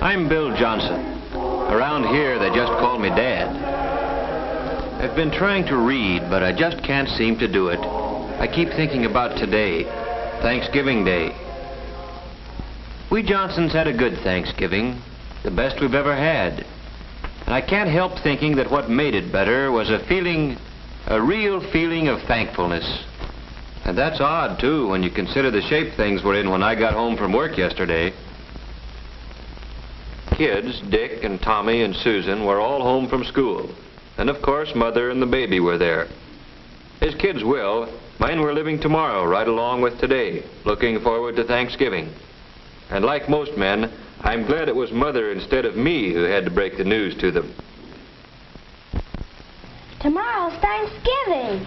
I'm Bill Johnson. Around here, they just call me Dad. I've been trying to read, but I just can't seem to do it. I keep thinking about today, Thanksgiving Day. We Johnsons had a good Thanksgiving, the best we've ever had. And I can't help thinking that what made it better was a real feeling of thankfulness. And that's odd, too, when you consider the shape things were in when I got home from work yesterday. Kids, Dick and Tommy and Susan, were all home from school. And of course, Mother and the baby were there. As kids will, mine were living tomorrow right along with today, looking forward to Thanksgiving. And like most men, I'm glad it was Mother instead of me who had to break the news to them. Tomorrow's Thanksgiving.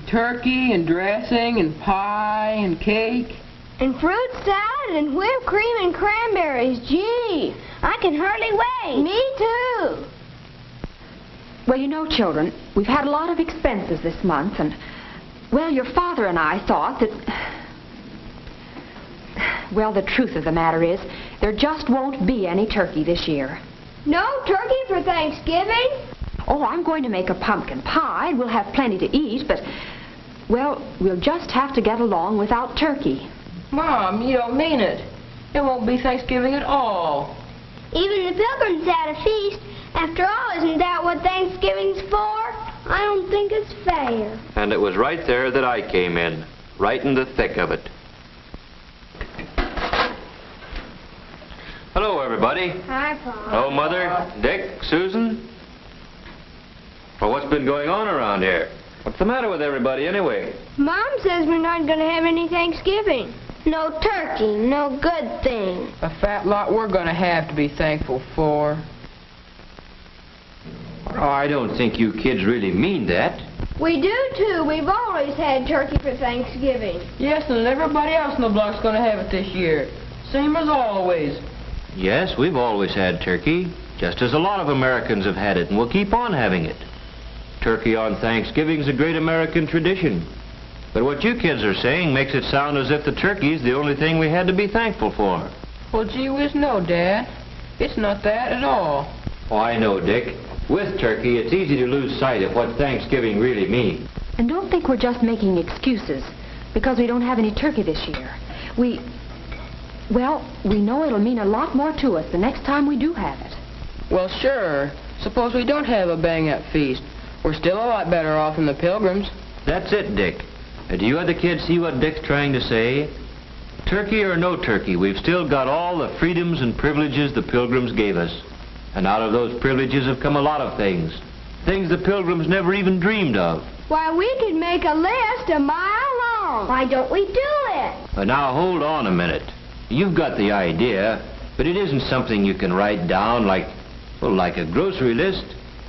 Turkey and dressing and pie and cake. And fruit salad and whipped cream and cranberries. Gee, I can hardly wait. Me too. Well, you know, children, we've had a lot of expenses this month, and, well, your father and I thought that... Well, the truth of the matter is, there just won't be any turkey this year. No turkey for Thanksgiving? Oh, I'm going to make a pumpkin pie. We'll have plenty to eat, but, well, we'll just have to get along without turkey. Mom, you don't mean it. It won't be Thanksgiving at all. Even the Pilgrims had a feast. After all, isn't that what Thanksgiving's for? I don't think it's fair. And it was right there that I came in, right in the thick of it. Hello, everybody. Hi, Pop. Hello, Mother, Dick, Susan. Well, what's been going on around here? What's the matter with everybody, anyway? Mom says we're not going to have any Thanksgiving. No turkey, no good thing. A fat lot we're going to have to be thankful for. Oh, I don't think you kids really mean that. We do, too. We've always had turkey for Thanksgiving. Yes, and everybody else in the block's going to have it this year. Same as always. Yes, we've always had turkey, just as a lot of Americans have had it, and we'll keep on having it. Turkey on Thanksgiving's a great American tradition. But what you kids are saying makes it sound as if the turkey's the only thing we had to be thankful for. Well, gee whiz, no, Dad. It's not that at all. Oh, I know, Dick. With turkey, it's easy to lose sight of what Thanksgiving really means. And don't think we're just making excuses because we don't have any turkey this year. We know it'll mean a lot more to us the next time we do have it. Well, sure. Suppose we don't have a bang-up feast. We're still a lot better off than the Pilgrims. That's it, Dick. Do you other kids see what Dick's trying to say? Turkey or no turkey, we've still got all the freedoms and privileges the Pilgrims gave us. And out of those privileges have come a lot of things. Things the Pilgrims never even dreamed of. Why, we could make a list a mile long. Why don't we do it? But now, hold on a minute. You've got the idea, but it isn't something you can write down like a grocery list.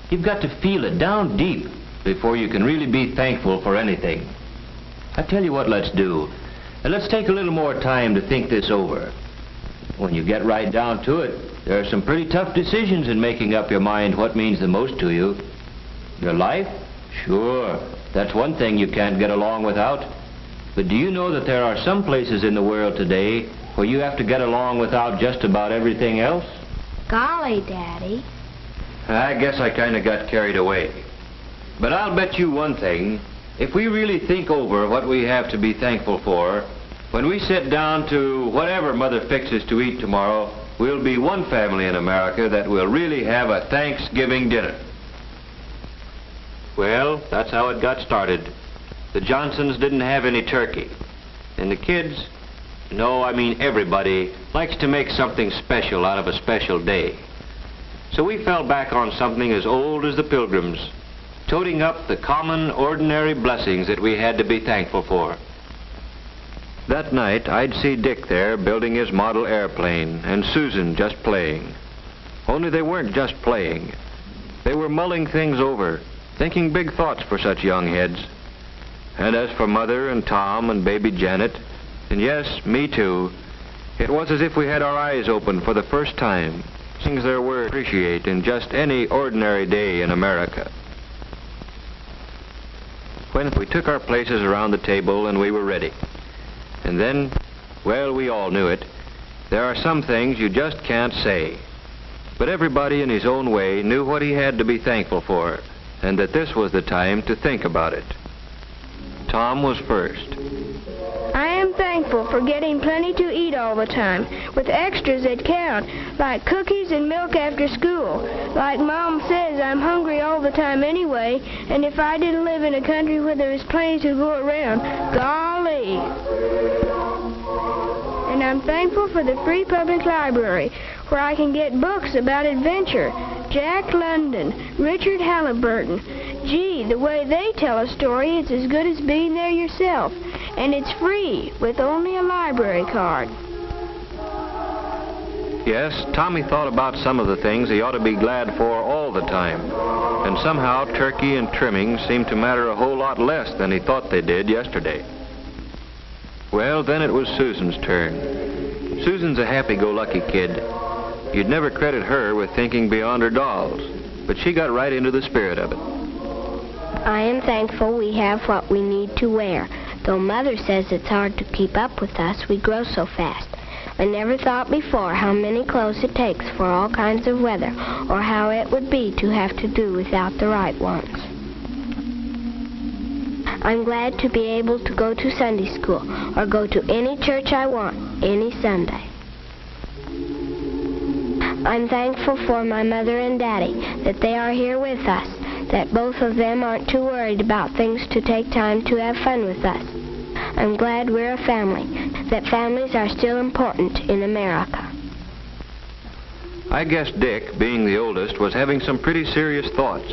You've got to feel it down deep before you can really be thankful for anything. I tell you what let's do. Let's take a little more time to think this over. When you get right down to it, there are some pretty tough decisions in making up your mind what means the most to you. Your life? Sure, that's one thing you can't get along without. But do you know that there are some places in the world today where you have to get along without just about everything else? Golly, Daddy. I guess I kind of got carried away. But I'll bet you one thing. If we really think over what we have to be thankful for, when we sit down to whatever Mother fixes to eat tomorrow, we'll be one family in America that will really have a Thanksgiving dinner. Well, that's how it got started. The Johnsons didn't have any turkey. And the kids, no, I mean everybody, likes to make something special out of a special day. So we fell back on something as old as the Pilgrims, toting up the common, ordinary blessings that we had to be thankful for. That night, I'd see Dick there building his model airplane, and Susan just playing. Only they weren't just playing. They were mulling things over, thinking big thoughts for such young heads. And as for Mother and Tom and baby Janet, and yes, me too, it was as if we had our eyes open for the first time. Things there were to appreciate in just any ordinary day in America. When we took our places around the table and we were ready. And then, well, we all knew it. There are some things you just can't say. But everybody in his own way knew what he had to be thankful for, and that this was the time to think about it. Tom was first. I am thankful for getting plenty to eat all the time, with extras that count, like cookies and milk after school. Like Mom says, I'm hungry all the time anyway, and if I didn't live in a country where there was plenty to go around, golly. And I'm thankful for the free public library, where I can get books about adventure. Jack London, Richard Halliburton. Gee, the way they tell a story, it's as good as being there yourself. And it's free, with only a library card. Yes, Tommy thought about some of the things he ought to be glad for all the time. And somehow turkey and trimmings seemed to matter a whole lot less than he thought they did yesterday. Well, then it was Susan's turn. Susan's a happy-go-lucky kid. You'd never credit her with thinking beyond her dolls, but she got right into the spirit of it. I am thankful we have what we need to wear. Though Mother says it's hard to keep up with us, we grow so fast. I never thought before how many clothes it takes for all kinds of weather, or how it would be to have to do without the right ones. I'm glad to be able to go to Sunday school, or go to any church I want, any Sunday. I'm thankful for my mother and daddy, that they are here with us, that both of them aren't too worried about things to take time to have fun with us. I'm glad we're a family, that families are still important in America. I guess Dick, being the oldest, was having some pretty serious thoughts.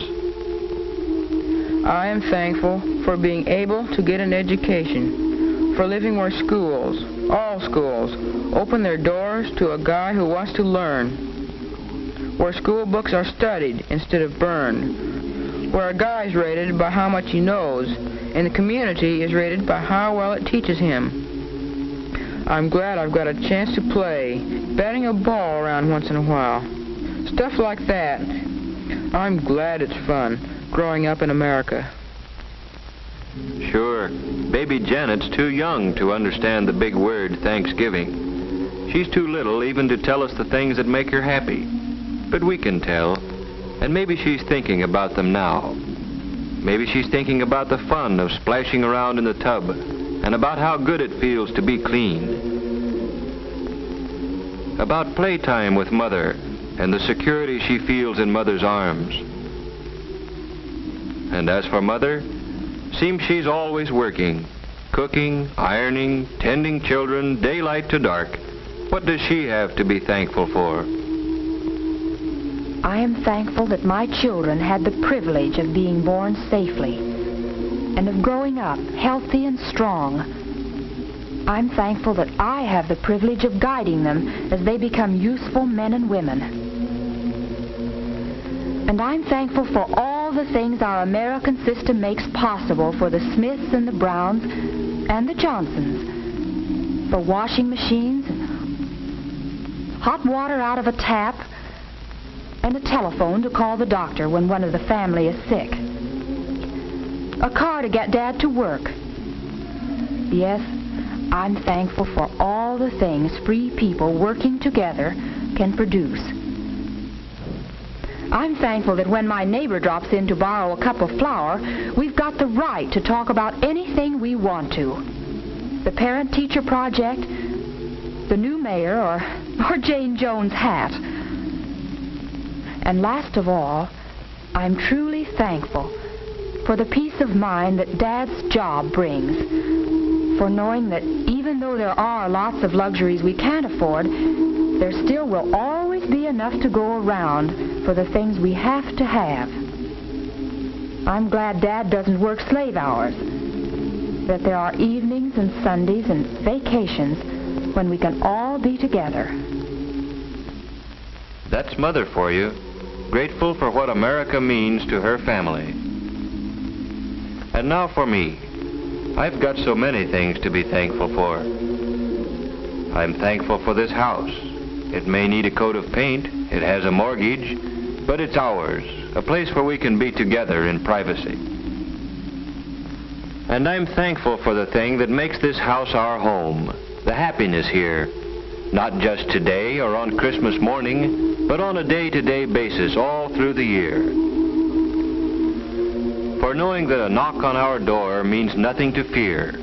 I am thankful for being able to get an education, for living where schools, all schools, open their doors to a guy who wants to learn, where school books are studied instead of burned, where a guy is rated by how much he knows, and the community is rated by how well it teaches him. I'm glad I've got a chance to play, batting a ball around once in a while. Stuff like that. I'm glad it's fun, growing up in America. Sure, baby Janet's too young to understand the big word Thanksgiving. She's too little even to tell us the things that make her happy. But we can tell, and maybe she's thinking about them now. Maybe she's thinking about the fun of splashing around in the tub, and about how good it feels to be clean. About playtime with Mother, and the security she feels in Mother's arms. And as for Mother, seems she's always working, cooking, ironing, tending children, daylight to dark. What does she have to be thankful for? I am thankful that my children had the privilege of being born safely and of growing up healthy and strong. I'm thankful that I have the privilege of guiding them as they become useful men and women. And I'm thankful for all the things our American system makes possible for the Smiths and the Browns and the Johnsons, for washing machines, hot water out of a tap, and a telephone to call the doctor when one of the family is sick. A car to get Dad to work. Yes, I'm thankful for all the things free people working together can produce. I'm thankful that when my neighbor drops in to borrow a cup of flour, we've got the right to talk about anything we want to. The parent-teacher project, the new mayor, or Jane Jones' hat. And last of all, I'm truly thankful for the peace of mind that Dad's job brings, for knowing that even though there are lots of luxuries we can't afford, there still will always be enough to go around for the things we have to have. I'm glad Dad doesn't work slave hours, that there are evenings and Sundays and vacations when we can all be together. That's Mother for you, grateful for what America means to her family. And now for me. I've got so many things to be thankful for. I'm thankful for this house. It may need a coat of paint, it has a mortgage, but it's ours, a place where we can be together in privacy. And I'm thankful for the thing that makes this house our home, the happiness here, Not just today or on Christmas morning, but on a day-to-day basis all through the year. For knowing that a knock on our door means nothing to fear.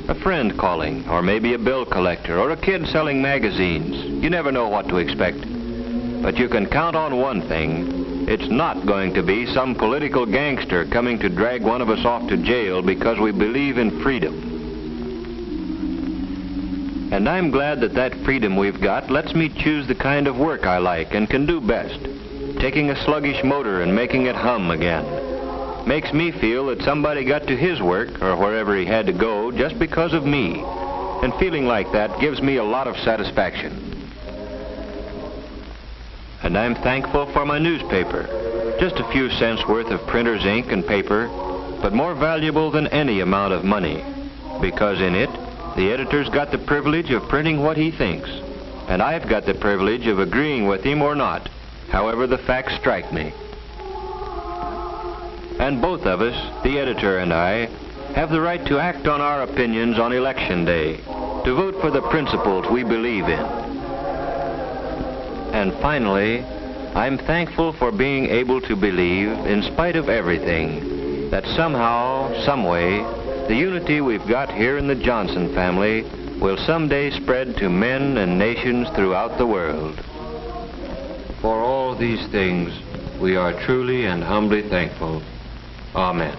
A friend calling, or maybe a bill collector, or a kid selling magazines. You never know what to expect. But you can count on one thing. It's not going to be some political gangster coming to drag one of us off to jail because we believe in freedom. And I'm glad that that freedom we've got lets me choose the kind of work I like and can do best. Taking a sluggish motor and making it hum again. Makes me feel that somebody got to his work, or wherever he had to go, just because of me. And feeling like that gives me a lot of satisfaction. And I'm thankful for my newspaper. Just a few cents worth of printer's ink and paper, but more valuable than any amount of money. Because in it, the editor's got the privilege of printing what he thinks. And I've got the privilege of agreeing with him or not, however the facts strike me. And both of us, the editor and I, have the right to act on our opinions on Election Day, to vote for the principles we believe in. And finally, I'm thankful for being able to believe, in spite of everything, that somehow, someway, the unity we've got here in the Johnson family will someday spread to men and nations throughout the world. For all these things, we are truly and humbly thankful. Amen.